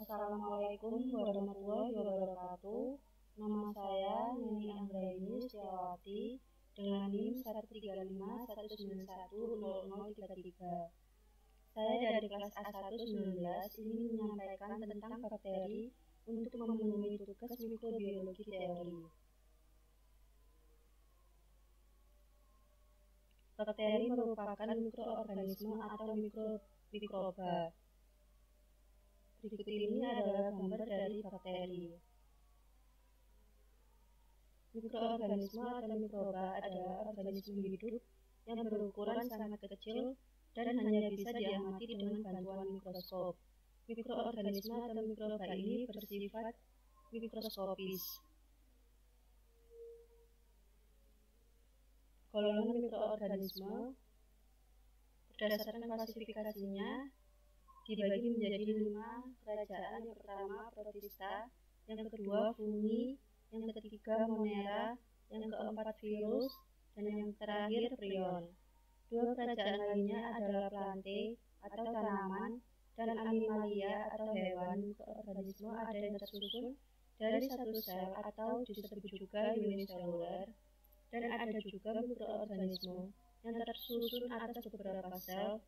Assalamualaikum warahmatullahi wabarakatuh. Nama saya Neni Anggraini Setiawati dengan NIM 13519100033. Saya dari kelas A119 ingin menyampaikan tentang bakteri untuk memenuhi tugas mikrobiologi teori. Bakteri merupakan mikroorganisme atau mikroba. Berikut ini adalah gambar dari bakteri. Mikroorganisme atau mikroba adalah organisme hidup yang berukuran sangat kecil dan hanya bisa diamati dengan bantuan mikroskop. Mikroorganisme atau mikroba ini bersifat mikroskopis. Golongan mikroorganisme berdasarkan klasifikasinya dibagi menjadi 5 kerajaan. Yang pertama protista, yang kedua fungi, yang ketiga monera, yang keempat virus, dan yang terakhir prion. 2 kerajaan lainnya adalah plante atau tanaman dan animalia atau hewan. Mikroorganisme ada yang tersusun dari satu sel atau disebut juga uniseluler, dan ada juga mikroorganisme yang tersusun atas beberapa sel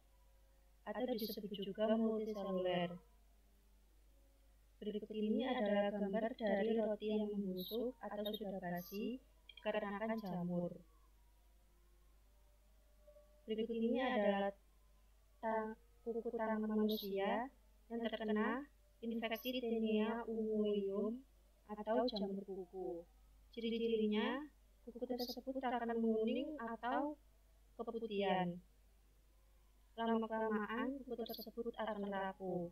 atau disebut juga multiseluler. Berikut ini adalah gambar dari roti yang membusuk atau sudah basi dikarenakan jamur. Berikut ini adalah kuku tangan manusia yang terkena infeksi Taenia unguium atau jamur kuku. Ciri-cirinya, kuku tersebut akan menguning atau keputihan. Lama-kelamaan kuku tersebut akan rapuh.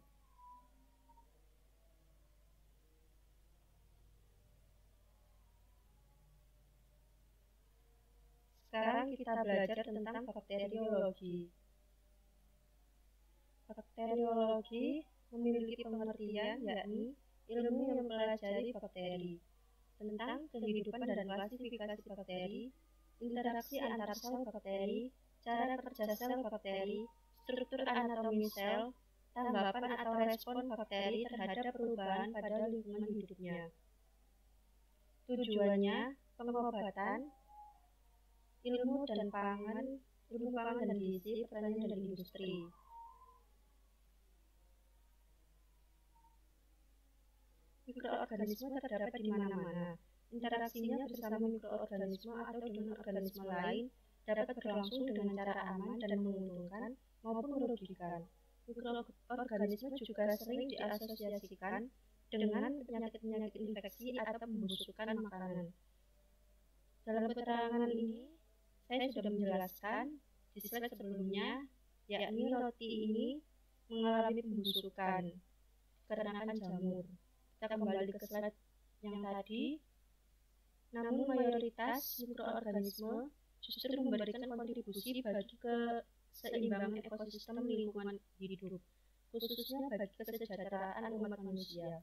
Sekarang kita belajar tentang bakteriologi. Bakteriologi memiliki pengertian yakni ilmu yang mempelajari bakteri, tentang kehidupan dan klasifikasi bakteri, interaksi antar sel bakteri, cara kerja sel bakteri, struktur anatomi sel, tanggapan atau respon bakteri terhadap perubahan pada lingkungan hidupnya. Tujuannya, pengobatan, ilmu pangan dan gizi, pertanian dan industri. Mikroorganisme terdapat di mana-mana. Interaksinya bersama mikroorganisme atau dengan organisme lain dapat berlangsung dengan cara aman dan menguntungkan maupun merugikan. Mikroorganisme juga sering diasosiasikan dengan penyakit-penyakit infeksi atau pembusukan makanan. Dalam keterangan ini, saya sudah menjelaskan di slide sebelumnya, yakni roti ini mengalami pembusukan dikarenakan jamur. Kita kembali ke slide yang tadi. Namun mayoritas mikroorganisme justru memberikan kontribusi bagi keseimbangan ekosistem lingkungan hidup, khususnya bagi kesejahteraan umat manusia.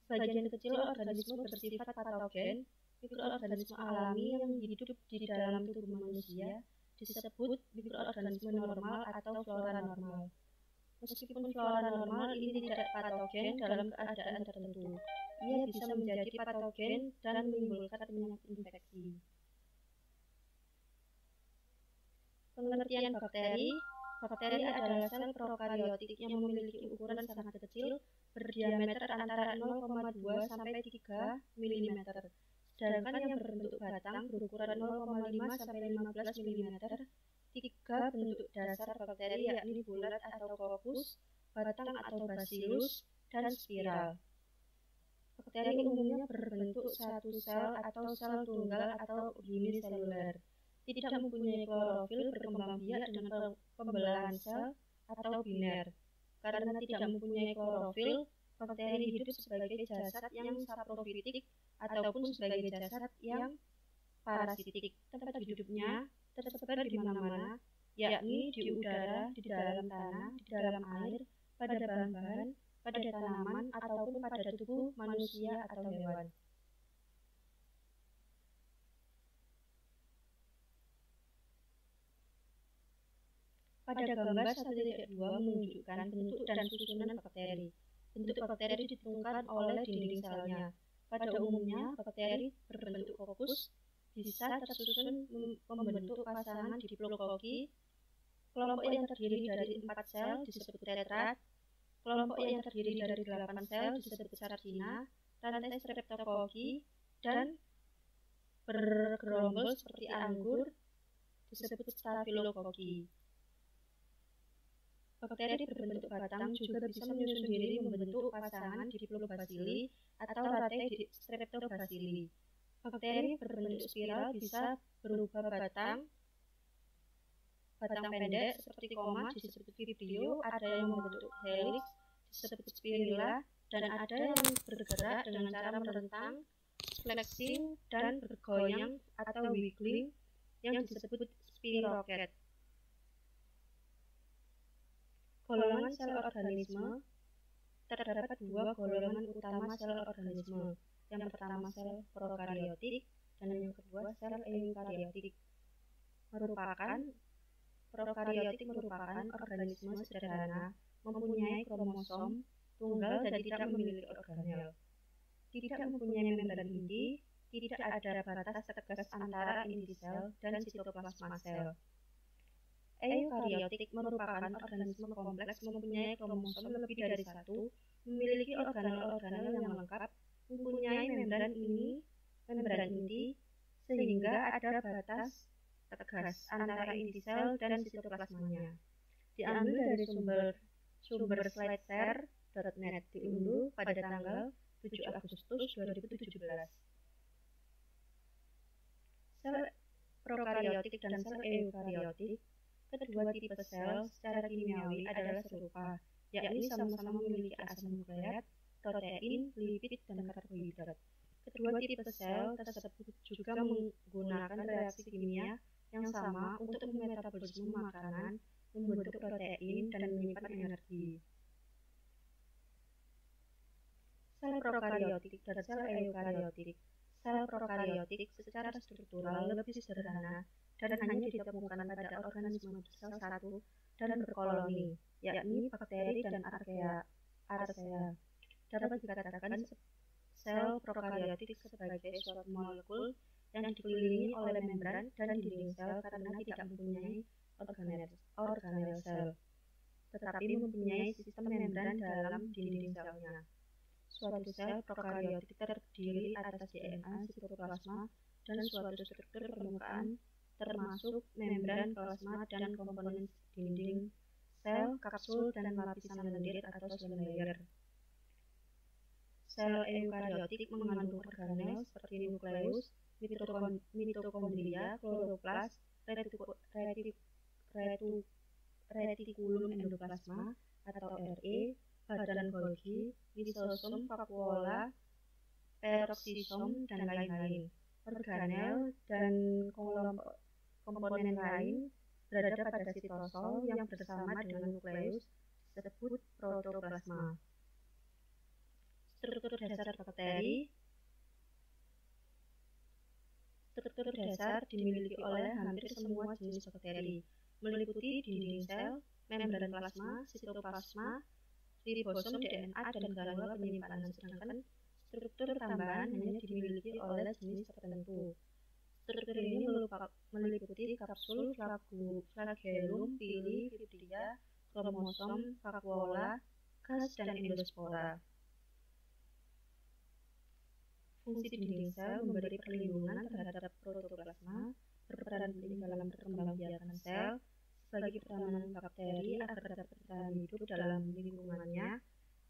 Sebagian kecil organisme bersifat patogen. Mikroorganisme alami yang hidup di dalam tubuh manusia disebut mikroorganisme normal atau flora normal. Meskipun flora normal ini tidak patogen dalam keadaan tertentu, ia bisa menjadi patogen dan menimbulkan penyakit infeksi. Pengertian bakteri. Bakteri adalah sel prokariotik yang memiliki ukuran sangat kecil, berdiameter antara 0,2 sampai 3 mm, sedangkan yang berbentuk batang berukuran 0,5 sampai 15 mm. 3 bentuk dasar bakteri yakni bulat atau coccus, batang atau bacillus, dan spiral. Bakteri umumnya berbentuk satu sel atau sel tunggal atau uniseluler. Tidak mempunyai klorofil, berkembang biak dengan pembelahan sel atau biner. Karena tidak mempunyai klorofil, bakteri hidup sebagai jasad yang saprofitik ataupun sebagai jasad yang parasitik. Tempat hidupnya tersebar di mana-mana, yakni di udara, di dalam tanah, di dalam air, pada bahan-bahan, pada tanaman, ataupun pada tubuh manusia atau hewan. Pada gambar 1.2 menunjukkan bentuk dan susunan bakteri. Bentuk bakteri ditentukan oleh dinding selnya. Pada umumnya, bakteri berbentuk fokus bisa tersusun membentuk pasangan diplokoki. Kelompok yang terdiri dari 4 sel disebut tetrad. Kelompok yang terdiri dari 8 sel disebut sardina. Rantai streptokoki dan bergerombol seperti anggur disebut stafilokoki. Bakteri berbentuk batang juga bisa menyusun diri membentuk pasangan diplobacilli atau rantai streptobacilli. Bakteri berbentuk spiral bisa berubah batang pendek seperti koma disebut vibrio, ada yang membentuk helix disebut spirilla, dan ada yang bergerak dengan cara merentang, flexing, dan bergoyang atau wiggling yang disebut spiroket. Golongan sel organisme. Terdapat 2 golongan utama sel organisme. Yang pertama sel prokariotik dan yang kedua sel eukariotik. Prokariotik merupakan organisme sederhana, mempunyai kromosom tunggal dan tidak memiliki organel. Tidak mempunyai membran inti, tidak ada batas tegas antara inti sel dan sitoplasma sel. Eukariotik merupakan organisme kompleks, mempunyai kromosom lebih dari 1, memiliki organel-organel yang lengkap, mempunyai membran inti, sehingga ada batas tegas antara inti sel dan sitoplasmanya. Diambil dari sumber slideshare.net, diunduh pada tanggal 7 Agustus 2017. Sel prokariotik dan sel eukariotik. Kedua tipe sel secara kimiawi adalah serupa, yakni sama-sama memiliki asam nukleat, protein, lipid, dan karbohidrat. Kedua tipe sel tersebut juga menggunakan reaksi kimia yang sama untuk memetabolisme makanan, membentuk protein, dan menyimpan energi. Sel prokariotik dan sel eukariotik. Sel prokariotik secara struktural lebih sederhana dan hanya ditemukan pada organisme bersel satu dan berkoloni, yakni bakteri dan archaea. Dapat dikatakan sel prokariotik sebagai suatu molekul yang dikelilingi oleh membran dan dinding sel karena tidak mempunyai organel sel, tetapi mempunyai sistem membran dalam dinding selnya. Suatu sel prokariotik terdiri atas DNA, sitoplasma, dan suatu struktur permukaan termasuk membran, plasma, dan komponen dinding sel, kapsul, dan lapisan lendir atau cell layer. Sel eukariotik mengandung organel seperti nukleus, mitokondria, kloroplas, retikulum endoplasma atau RE, badan Golgi, lisosom, vakuola, peroksisom, dan lain-lain. Organel dan komponen lain berada pada sitosol yang bersama dengan nukleus disebut protoplasma. Struktur dasar bakteri. Struktur dasar dimiliki oleh hampir semua jenis bakteri, meliputi dinding sel, membran plasma, sitoplasma, ribosom, DNA, dan granula penyimpanan, sedangkan struktur tambahan hanya dimiliki oleh jenis tertentu. Struktur ini meliputi kapsul, flagellum, pili, fibria, kromosom, vakuola, gas, dan endospora. Fungsi dinding sel memberi perlindungan terhadap protoplasma, berperan penting dalam perkembangbiakan sel, sebagai pertahanan bakteri agar dapat bertahan hidup dalam lingkungannya.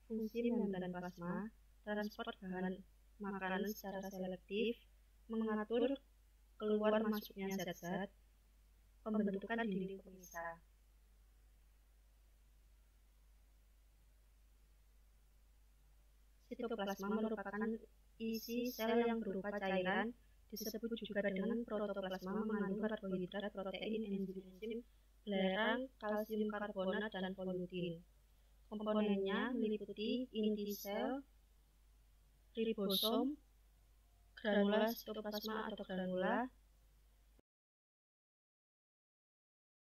Fungsi membran plasma, transport bahan makanan secara selektif, mengatur keluar masuknya zat-zat, pembentukan dinding pemisah. Sitoplasma merupakan isi sel yang berupa cairan, disebut juga dengan protoplasma, mengandung karbohidrat, protein, enzim, belerang, kalsium karbonat, dan polutin. Komponennya meliputi inti sel, ribosom, granula sitoplasma atau granula,